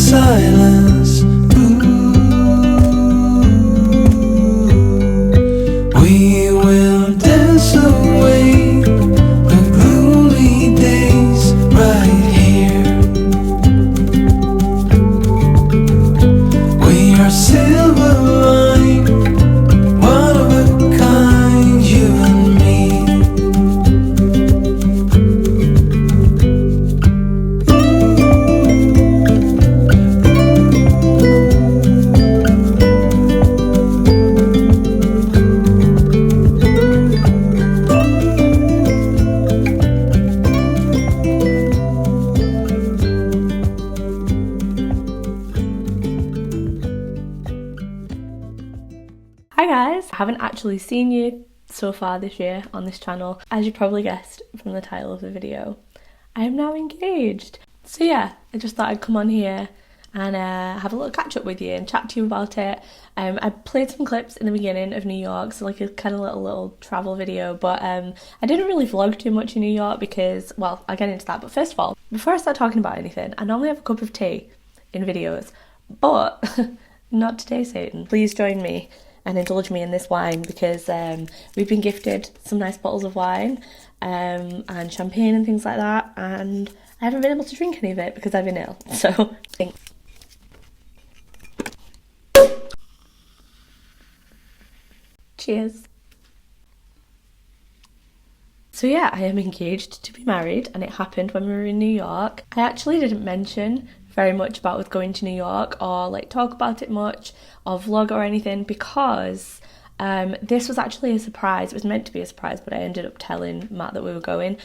silence. We will dance away the gloomy days right here. We are silver line, one of a kind, you and me. Hi guys, I haven't actually seen you so far this year on this channel. As you probably guessed from the title of the video, I am now engaged. So yeah, I just thought I'd come on here and have a little catch up with you and chat to you about it. I played some clips in the beginning of New York, so like a kind of little travel video, but I didn't really vlog too much in New York because, well, I'll get into that. But first of all, before I start talking about anything, I normally have a cup of tea in videos, but not today, Satan. Please join me and indulge me in this wine because we've been gifted some nice bottles of wine and champagne and things like that, and I haven't been able to drink any of it because I've been ill. So thanks. Cheers. So yeah, I am engaged to be married, and it happened when we were in New York. I actually didn't mention very much about us going to New York or like talk about it much or vlog or anything because this was actually a surprise. It was meant to be a surprise, but I ended up telling Matt that we were going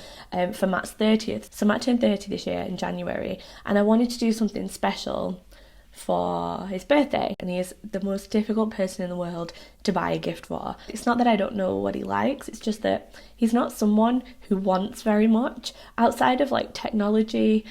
for Matt's 30th. So Matt turned 30 this year in January, and I wanted to do something special for his birthday, and he is the most difficult person in the world to buy a gift for. It's not that I don't know what he likes, it's just that he's not someone who wants very much outside of like technology.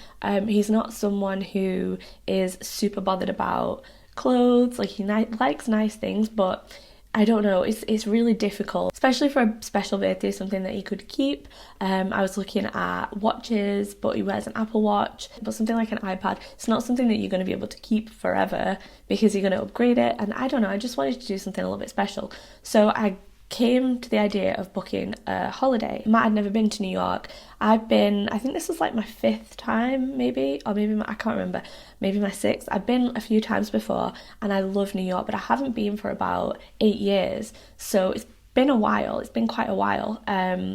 He's not someone who is super bothered about clothes. Like he likes nice things, but I don't know, it's really difficult, especially for a special birthday, something that he could keep. I was looking at watches, but he wears an Apple Watch. But something like an iPad, it's not something that you're going to be able to keep forever because you're going to upgrade it. And I don't know, I just wanted to do something a little bit special. So I came to the idea of booking a holiday. Matt had never been to New York. I've been, I think this was like my 5th time maybe, or maybe I can't remember, maybe my 6th. I've been a few times before and I love New York, but I haven't been for about 8 years. So it's been a while, it's been quite a while,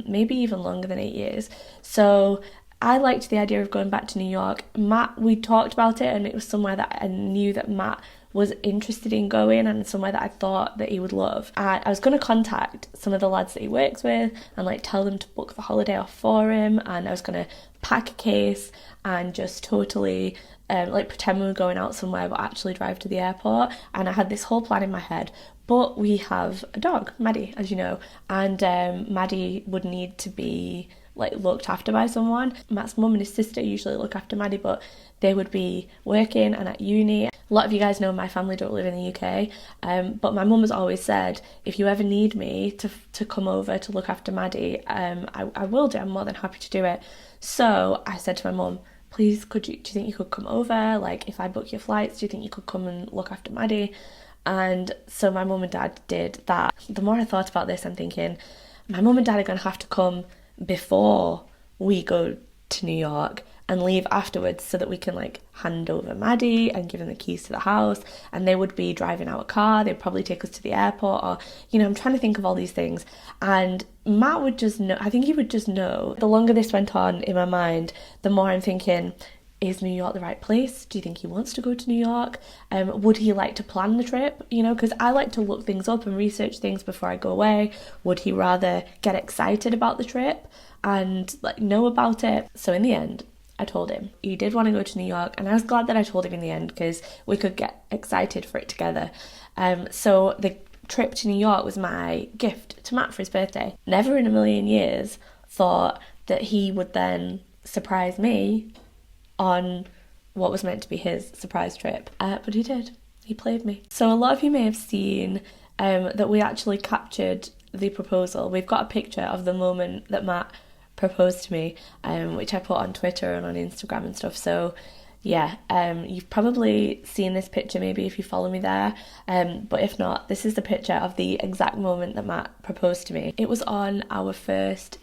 maybe even longer than 8 years. So I liked the idea of going back to New York. Matt, we talked about it, and it was somewhere that I knew that Matt was interested in going and somewhere that I thought that he would love. I was going to contact some of the lads that he works with and like tell them to book the holiday off for him, and I was going to pack a case and just totally like pretend we were going out somewhere but actually drive to the airport. And I had this whole plan in my head, but we have a dog, Maddie, as you know, and Maddie would need to be like looked after by someone. Matt's mum and his sister usually look after Maddie, but they would be working and at uni. A lot of you guys know my family don't live in the UK, but my mum has always said, if you ever need me to come over to look after Maddie, I will do. I'm more than happy to do it. So I said to my mum, please, do you think you could come over? Like, if I book your flights, do you think you could come and look after Maddie? And so my mum and dad did that. The more I thought about this, I'm thinking, my mum and dad are going to have to come before we go to New York and leave afterwards so that we can like hand over Maddie and give him the keys to the house, and they would be driving our car. They'd probably take us to the airport, or you know, I'm trying to think of all these things. And Matt would just know, I think he would just know. The longer this went on in my mind, the more I'm thinking, is New York the right place? Do you think he wants to go to New York? Would he like to plan the trip? You know, because I like to look things up and research things before I go away. Would he rather get excited about the trip and like know about it? So in the end, I told him he did want to go to New York, and I was glad that I told him in the end because we could get excited for it together. So the trip to New York was my gift to Matt for his birthday. Never in a million years thought that he would then surprise me on what was meant to be his surprise trip, but he did. He played me. So a lot of you may have seen that we actually captured the proposal. We've got a picture of the moment that Matt proposed to me, which I put on Twitter and on Instagram and stuff. So yeah, you've probably seen this picture maybe if you follow me there, but if not, this is the picture of the exact moment that Matt proposed to me. It was on our first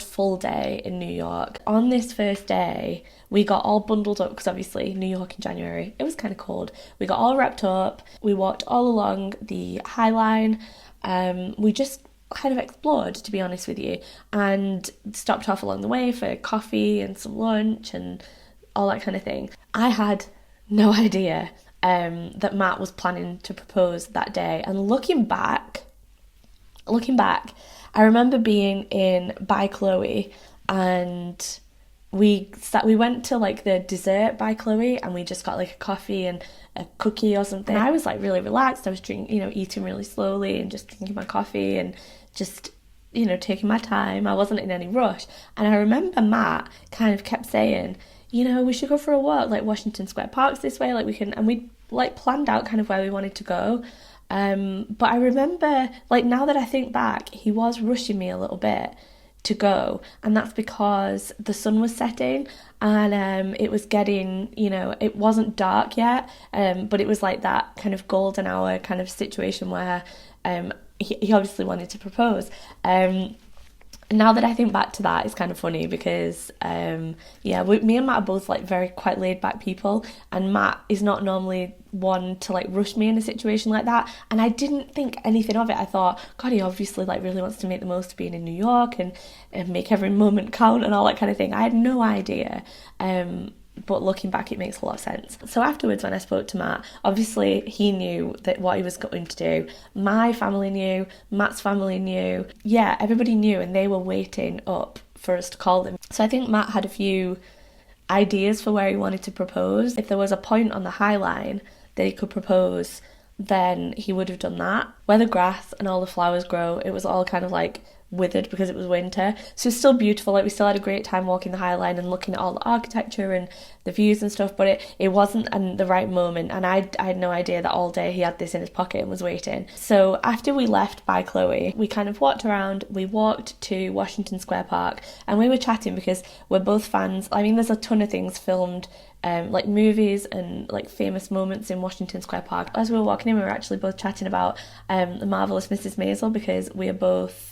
full day in New York. On this first day, we got all bundled up because obviously New York in January, it was kind of cold. We got all wrapped up, we walked all along the High Line, we just kind of explored, to be honest with you, and stopped off along the way for coffee and some lunch and all that kind of thing. I had no idea that Matt was planning to propose that day. And looking back, I remember being in by Chloe, and we went to like the dessert by Chloe, and we just got like a coffee and a cookie or something. I was like really relaxed. I was eating really slowly and just drinking my coffee and just taking my time. I wasn't in any rush. And I remember Matt kind of kept saying, we should go for a walk, like Washington Square Park's this way, like we can, and we like planned out kind of where we wanted to go. But I remember, like, now that I think back, he was rushing me a little bit to go, and that's because the sun was setting, and it was getting, it wasn't dark yet, but it was like that kind of golden hour kind of situation where he obviously wanted to propose. Now that I think back to that, it's kind of funny because, me and Matt are both like very quite laid back people, and Matt is not normally one to like rush me in a situation like that, and I didn't think anything of it. I thought, God, he obviously like really wants to make the most of being in New York and make every moment count and all that kind of thing. I had no idea. But looking back, it makes a lot of sense. So afterwards, when I spoke to Matt, obviously he knew that what he was going to do. My family knew, Matt's family knew. Yeah, everybody knew, and they were waiting up for us to call them. So I think Matt had a few ideas for where he wanted to propose. If there was a point on the High Line that he could propose, then he would have done that. Where the grass and all the flowers grow, it was all kind of like withered because it was winter, so it's still beautiful. Like, we still had a great time walking the High Line and looking at all the architecture and the views and stuff, but it wasn't the right moment, and I had no idea that all day he had this in his pocket and was waiting. So after we left by Chloe, we kind of walked around, we walked to Washington Square Park, and we were chatting because we're both fans. I mean, there's a ton of things filmed, like movies and like famous moments in Washington Square Park. As we were walking in, we were actually both chatting about The Marvelous Mrs. Maisel, because we are both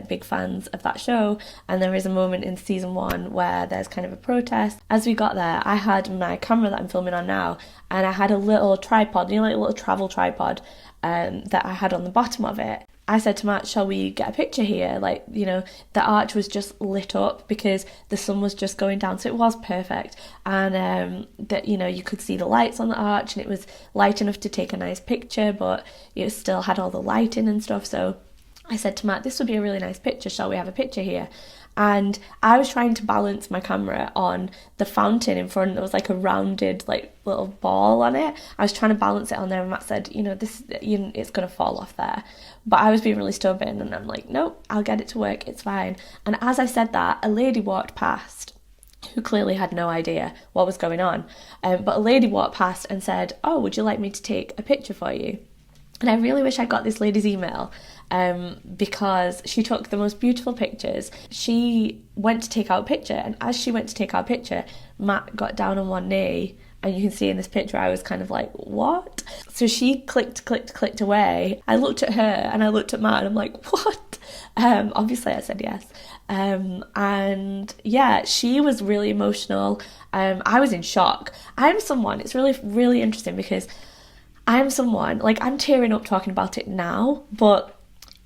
big fans of that show, and there is a moment in season 1 where there's kind of a protest. As we got there, I had my camera that I'm filming on now, and I had a little tripod, like a little travel tripod that I had on the bottom of it. I said to Matt, shall we get a picture here? Like, the arch was just lit up because the sun was just going down, so it was perfect. And that, you could see the lights on the arch, and it was light enough to take a nice picture, but it still had all the lighting and stuff. So I said to Matt, this would be a really nice picture, shall we have a picture here? And I was trying to balance my camera on the fountain in front. There was like a rounded like little ball on it. I was trying to balance it on there, and Matt said, it's going to fall off there. But I was being really stubborn, and I'm like, nope, I'll get it to work, it's fine. And as I said that, a lady walked past who clearly had no idea what was going on. But a lady walked past and said, oh, would you like me to take a picture for you? And I really wish I got this lady's email, because she took the most beautiful pictures. She went to take out a picture, and as she went to take out a picture, Matt got down on one knee, and you can see in this picture I was kind of like, what? So she clicked away. I looked at her and I looked at Matt, and I'm like, what? Obviously I said yes. And yeah, she was really emotional. I was in shock. It's really, really interesting because I'm someone, like, I'm tearing up talking about it now, but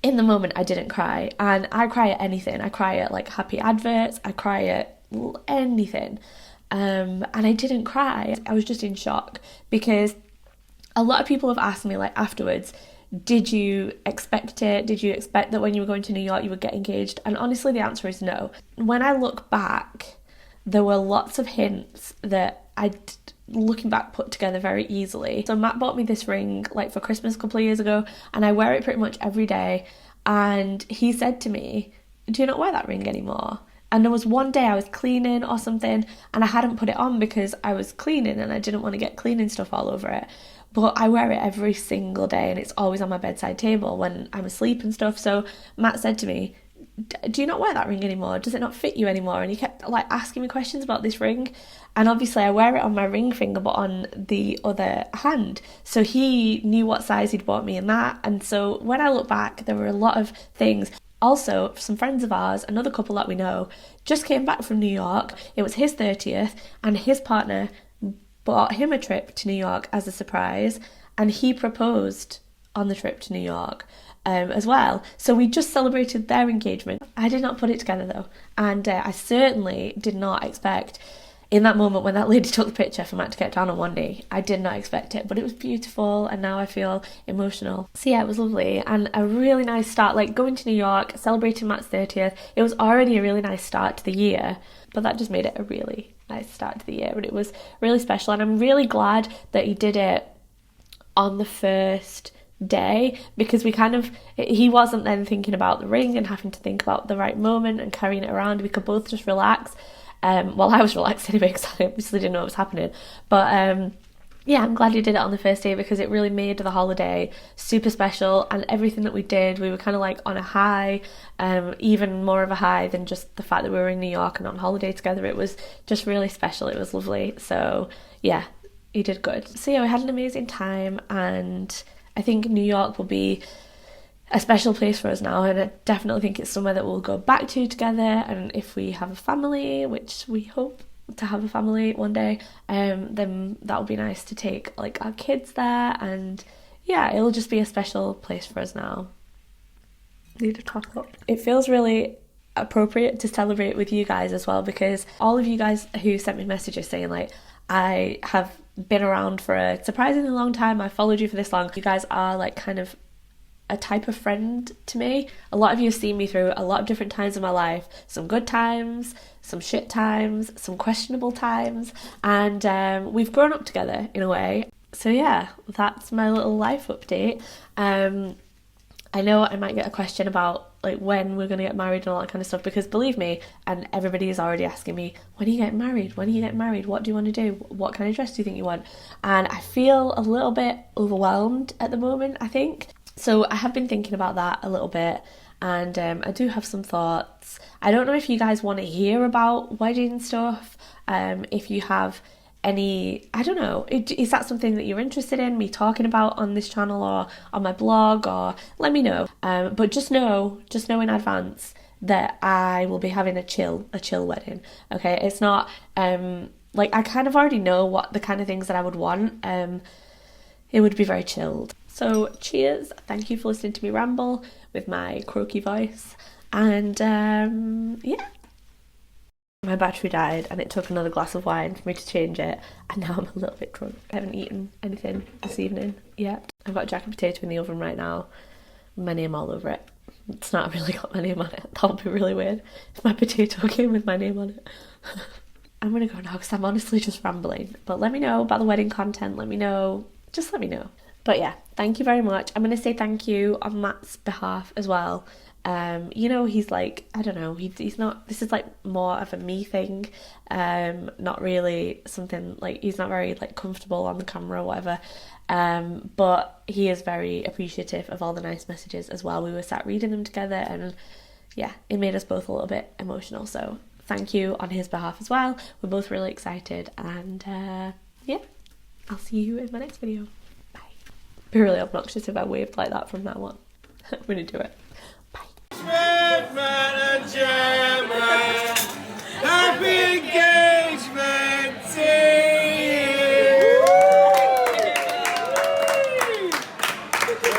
in the moment I didn't cry, and I cry at anything. I cry at like happy adverts, I cry at anything, and I didn't cry. I was just in shock because a lot of people have asked me like afterwards, did you expect it? Did you expect that when you were going to New York you would get engaged? And honestly the answer is no. When I look back, there were lots of hints that looking back, put together very easily. So Matt bought me this ring like for Christmas a couple of years ago, and I wear it pretty much every day, and he said to me, do you not wear that ring anymore? And there was one day I was cleaning or something, and I hadn't put it on because I was cleaning and I didn't want to get cleaning stuff all over it, but I wear it every single day, and it's always on my bedside table when I'm asleep and stuff. So Matt said to me, do you not wear that ring anymore? Does it not fit you anymore? And he kept like asking me questions about this ring. And obviously I wear it on my ring finger, but on the other hand. So he knew what size he'd bought me in that. And so when I look back, there were a lot of things. Also, some friends of ours, another couple that we know, just came back from New York. It was his 30th, and his partner bought him a trip to New York as a surprise, and he proposed on the trip to New York as well. So we just celebrated their engagement. I did not put it together though, and I certainly did not expect, in that moment when that lady took the picture for Matt to get down on one knee, I did not expect it, but it was beautiful, and now I feel emotional. So yeah, it was lovely, and a really nice start, like going to New York, celebrating Matt's 30th. It was already a really nice start to the year, but that just made it a really nice start to the year, and it was really special, and I'm really glad that he did it on the first day, because he wasn't then thinking about the ring and having to think about the right moment and carrying it around. We could both just relax. Well, I was relaxed anyway because I obviously didn't know what was happening, but yeah, I'm glad he did it on the first day, because it really made the holiday super special, and everything that we did, we were kind of like on a high, even more of a high than just the fact that we were in New York and on holiday together. It was just really special. It was lovely. So yeah, he did good. So yeah, we had an amazing time, and I think New York will be a special place for us now, and I definitely think it's somewhere that we'll go back to together. And if we have a family, which we hope to have a family one day, then that would be nice to take like our kids there, and yeah, it'll just be a special place for us now. Need to top up. It feels really appropriate to celebrate with you guys as well, because all of you guys who sent me messages saying like, I have been around for a surprisingly long time, I followed you for this long, you guys are like kind of a type of friend to me. A lot of you have seen me through a lot of different times in my life, some good times, some shit times, some questionable times, and we've grown up together in a way. So yeah, that's my little life update. I know I might get a question about like when we're going to get married and all that kind of stuff, because believe me, and everybody is already asking me, when are you getting married? When are you getting married? What do you want to do? What kind of dress do you think you want? And I feel a little bit overwhelmed at the moment, I think. So I have been thinking about that a little bit, and I do have some thoughts. I don't know if you guys want to hear about wedding stuff, if you have any, I don't know, is that something that you're interested in me talking about on this channel or on my blog, or let me know. But just know in advance that I will be having a chill wedding. Okay, it's not like I kind of already know what the kind of things that I would want. It would be very chilled. So cheers, thank you for listening to me ramble with my croaky voice, and yeah. My battery died, and it took another glass of wine for me to change it, and now I'm a little bit drunk. I haven't eaten anything this evening yet. I've got a jacket potato in the oven right now, with my name all over it. It's not really got my name on it. That would be really weird if my potato came with my name on it. I'm gonna go now because I'm honestly just rambling. But let me know about the wedding content. Let me know. Just let me know. But yeah, thank you very much. I'm gonna say thank you on Matt's behalf as well. You know, he's like, I don't know, he's not, this is like more of a me thing, not really something like, he's not very like comfortable on the camera or whatever, but he is very appreciative of all the nice messages as well. We were sat reading them together, and yeah, it made us both a little bit emotional, so thank you on his behalf as well. We're both really excited, and yeah, I'll see you in my next video. Bye. It'd be really obnoxious if I waved like that from now on. I'm gonna do it. Gemma and I, happy